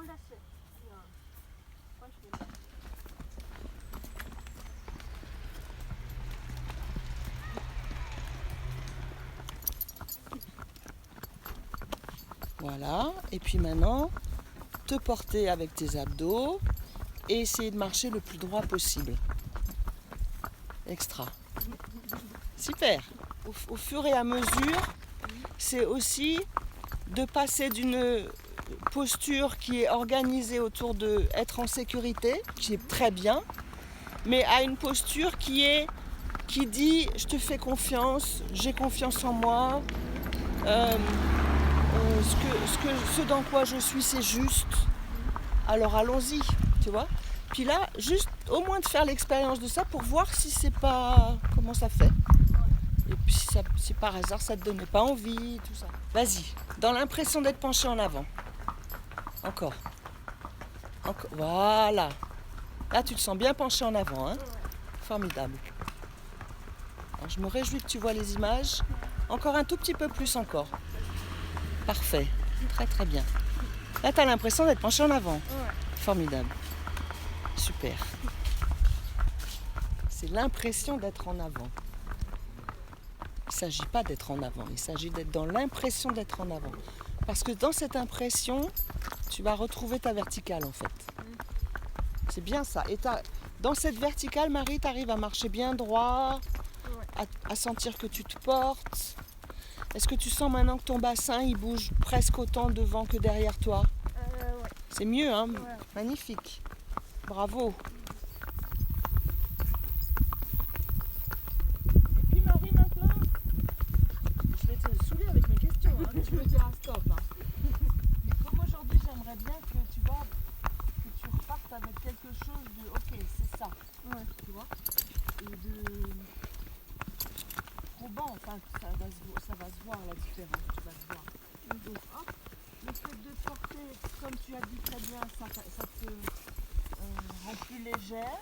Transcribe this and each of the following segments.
d'assiette. Ja. Voll schön. Voilà, et puis maintenant, te porter avec tes abdos et essayer de marcher le plus droit possible. Extra. Super. Au fur et à mesure, c'est aussi de passer d'une posture qui est organisée autour de être en sécurité, qui est très bien, mais à une posture qui dit je te fais confiance, j'ai confiance en moi, ce dans quoi je suis c'est juste, alors allons-y, tu vois. Puis là, juste au moins de faire l'expérience de ça pour voir si c'est pas comment ça fait. Et puis si par hasard ça te donnait pas envie, tout ça. Vas-y, dans l'impression d'être penché en avant. Encore. Voilà. Là tu te sens bien penché en avant, hein. Formidable. Alors, je me réjouis que tu vois les images. Encore un tout petit peu plus encore. Parfait. Très très bien. Là tu as l'impression d'être penché en avant. Formidable. Super. C'est l'impression d'être en avant. Il ne s'agit pas d'être en avant, il s'agit d'être dans l'impression d'être en avant. Parce que dans cette impression, tu vas retrouver ta verticale en fait. C'est bien ça. Et dans cette verticale, Marie, tu arrives à marcher bien droit, à sentir que tu te portes. Est-ce que tu sens maintenant que ton bassin il bouge presque autant devant que derrière toi? Ouais. C'est mieux, hein? Ouais. Magnifique. Bravo. Et puis Marie, maintenant, je vais te saouler avec mes questions, hein. Tu me diras stop. Hein. Comme aujourd'hui, j'aimerais bien que tu vois, que tu repartes avec quelque chose de ok, c'est ça. Ouais. Tu vois? Et de probant, enfin, ça va se voir la différence, tu vas le voir. Donc hop, le fait de porter, comme tu as dit très bien, ça te rend plus légère.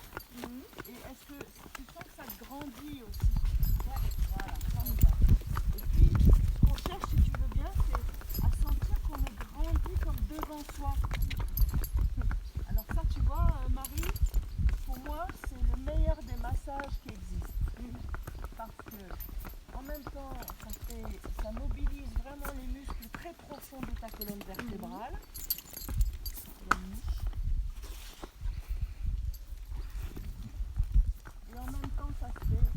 Et est-ce que tu sens que ça te grandit aussi? Ouais, voilà, formidable. Et puis, ce qu'on cherche, si tu veux bien, c'est à sentir qu'on est grandi comme devant soi. Alors ça, tu vois, Marie, pour moi, c'est le meilleur des massages qui existent. Parce que, en même temps, ça mobilise vraiment les muscles très profonds de ta colonne vertébrale. La mouche. Et en même temps, ça se fait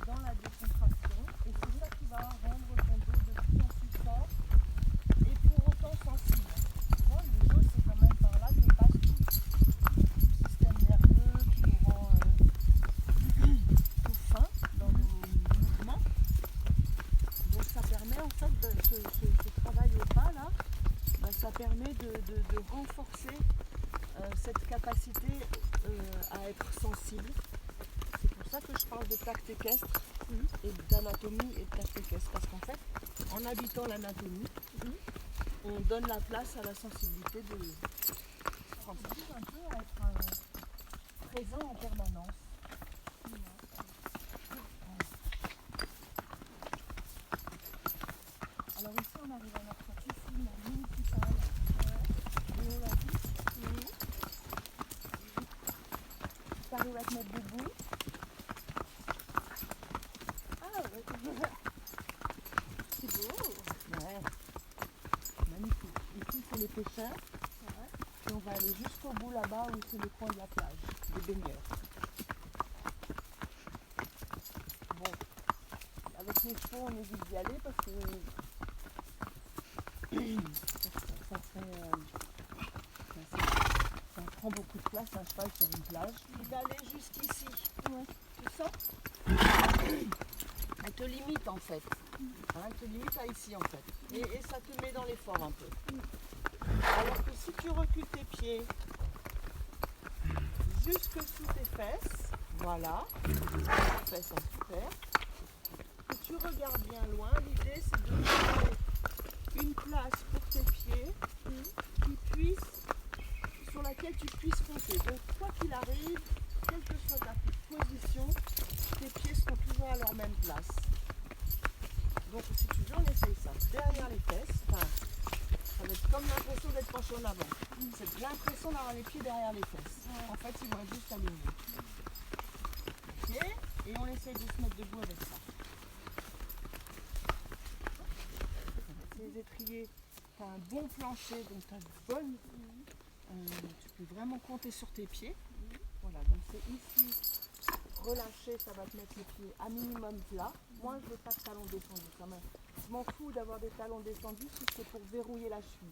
dans la décontraction. Et c'est ça qui va rendre ton dos de plus en plus fort et pour autant sensible. Tu vois, le dos, c'est quand même par là que passe tout le système nerveux qui nous rend tout fin dans nos mouvements. Donc ça permet en fait, ce travail au pas là, ça permet de renforcer cette capacité à être sensible. C'est pour ça que je parle de tact équestre et d'anatomie et de tact équestre. Parce qu'en fait, en habitant l'anatomie, on donne la place à la sensibilité de prendre un peu à être présent en permanence. Alors ici, on arrive à notre piscine municipale. Et on l'a dit. Tu arrives à te mettre debout. Ah ouais. C'est beau. Ouais. Magnifique. Ici, c'est les pêcheurs. Et on va aller jusqu'au bout là-bas où c'est le coin de la plage, des baigneurs. Bon, avec les chevaux, on évite d'y aller parce que ça prend beaucoup de place un cheval sur une plage. Et d'aller jusqu'ici, tu sens? Elle te limite en fait. Hein, elle te limite à ici en fait. Et ça te met dans l'effort un peu. Alors que si tu recules tes pieds jusque sous tes fesses, voilà, fesses, super, que tu regardes bien loin, l'idée c'est de trouver une place pour tes pieds sur laquelle tu puisses compter. Donc quoi qu'il arrive, quelle que soit ta position, tes pieds seront toujours à leur même place. Donc si tu veux, on essaye ça. Derrière les fesses, enfin, ça va être comme l'impression d'être penché en avant. C'est l'impression d'avoir les pieds derrière les fesses. En fait, ils vont être juste alignés. Ok. Et on essaye de se mettre debout avec ça. Les étriers, tu as un bon plancher, donc tu as de bonnes. Tu peux vraiment compter sur tes pieds. Voilà, donc c'est ici. Relâcher, ça va te mettre les pieds à minimum plat. Moi, je veux pas de talons descendus quand même. Je m'en fous d'avoir des talons descendus si c'est pour verrouiller la cheville.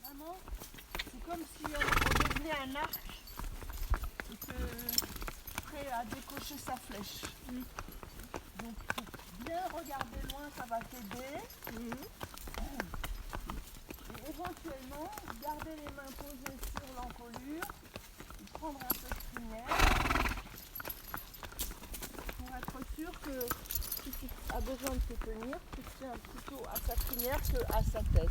Vraiment, c'est comme si on devenait un arc et que prêt à décocher sa flèche. Donc, pour bien regarder loin, ça va t'aider. Et éventuellement, garder les mains posées sur l'encolure, prendre un peu de crinière pour être sûr que si tu as besoin de te tenir, tu tiens plutôt à sa crinière qu'à sa tête.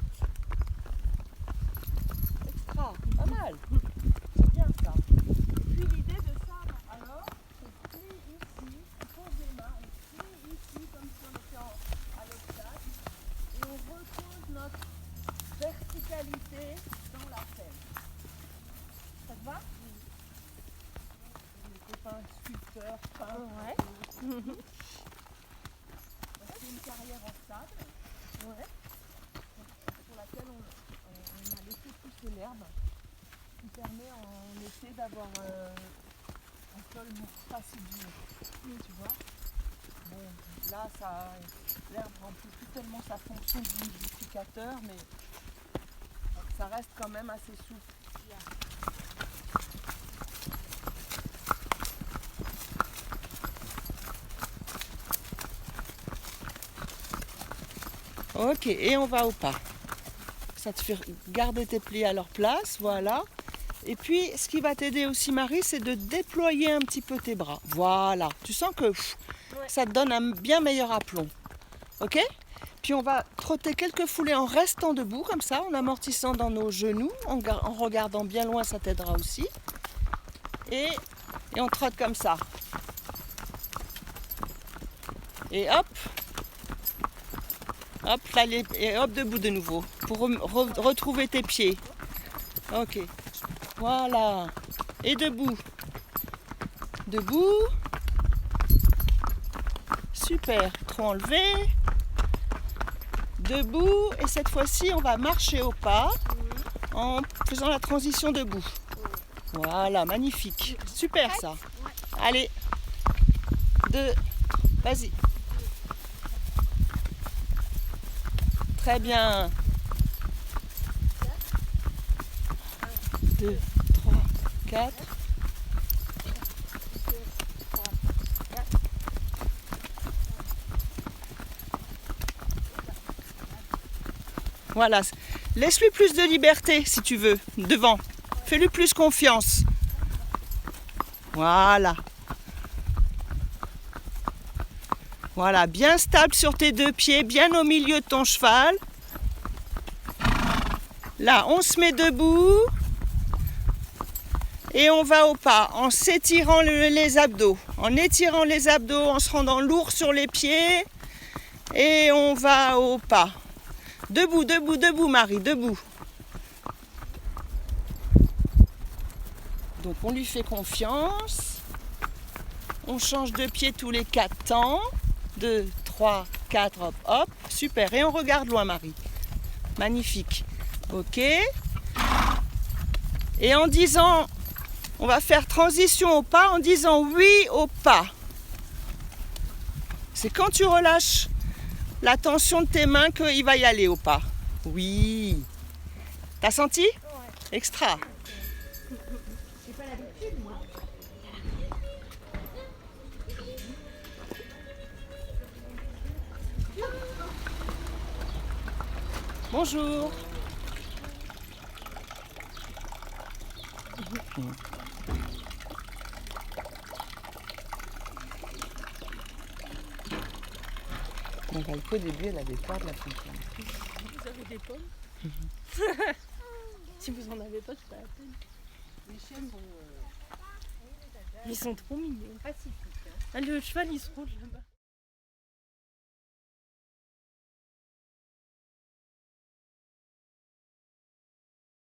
Extra, pas mal. C'est bien ça. Et puis l'idée de ça, alors, c'est plie ici, on pose les mains, on plie ici comme si on était à l'obstacle et on repose notre verticalité dans la scène. Ça te va? Les copains sculpteurs, peintres. C'est une carrière en sable sur laquelle on a laissé pousser l'herbe qui permet en été d'avoir un sol pas si dur. Tu vois? Bon, là, l'herbe remplit plus tellement sa fonction de lubrificateur, mais ça reste quand même assez souple. Ok, et on va au pas. Ça te fait garder tes plis à leur place, voilà. Et puis, ce qui va t'aider aussi, Marie, c'est de déployer un petit peu tes bras. Voilà, tu sens que ça te donne un bien meilleur aplomb. Ok? Puis on va trotter quelques foulées en restant debout, comme ça, en amortissant dans nos genoux, en regardant bien loin, ça t'aidera aussi. Et on trotte comme ça. Et hop! Hop, là, et hop, debout de nouveau, pour retrouver tes pieds. Ok, voilà. Et debout. Debout. Super, trop enlevé. Debout, et cette fois-ci, on va marcher au pas en faisant la transition debout. Voilà, magnifique. Super ça. Allez, 2, vas-y. Très bien. 2, 3, 4. Voilà. Laisse-lui plus de liberté si tu veux, devant. Fais-lui plus confiance. Voilà. Voilà, bien stable sur tes deux pieds, bien au milieu de ton cheval. Là, on se met debout. Et on va au pas, en s'étirant les abdos. En étirant les abdos, en se rendant lourd sur les pieds. Et on va au pas. Debout, debout, debout, Marie, debout. Donc on lui fait confiance. On change de pied tous les 4 temps. 2, 3, 4, hop, hop. Super. Et on regarde loin, Marie. Magnifique. Ok. Et en disant, on va faire transition au pas en disant oui au pas. C'est quand tu relâches la tension de tes mains qu'il va y aller au pas. Oui. T'as senti? Ouais. Extra. J'ai pas l'habitude, moi. Bonjour. Donc, au début, elle avait peur de la fontaine. Vous avez des pommes? Si vous en avez pas, c'est pas la peine. Les chiens sont... Ils sont trop mignons. pacifiques. Ah, le cheval, il se roule là-bas.